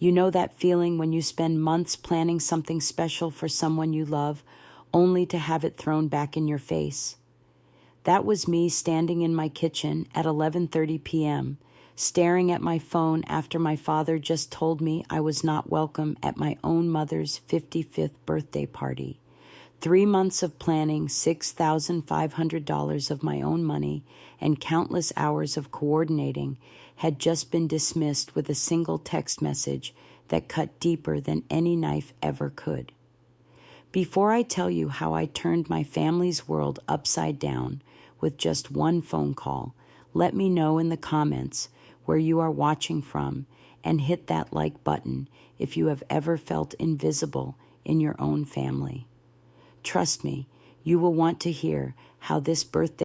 You know that feeling when you spend months planning something special for someone you love, only to have it thrown back in your face? That was me standing in my kitchen at 11:30 p.m., staring at my phone after my father just told me I was not welcome at my own mother's 55th birthday party. 3 months of planning, $6,500 of my own money, and countless hours of coordinating had just been dismissed with a single text message that cut deeper than any knife ever could. Before I tell you how I turned my family's world upside down with just one phone call, let me know in the comments where you are watching from, and hit that like button if you have ever felt invisible in your own family. Trust me, you will want to hear how this birthday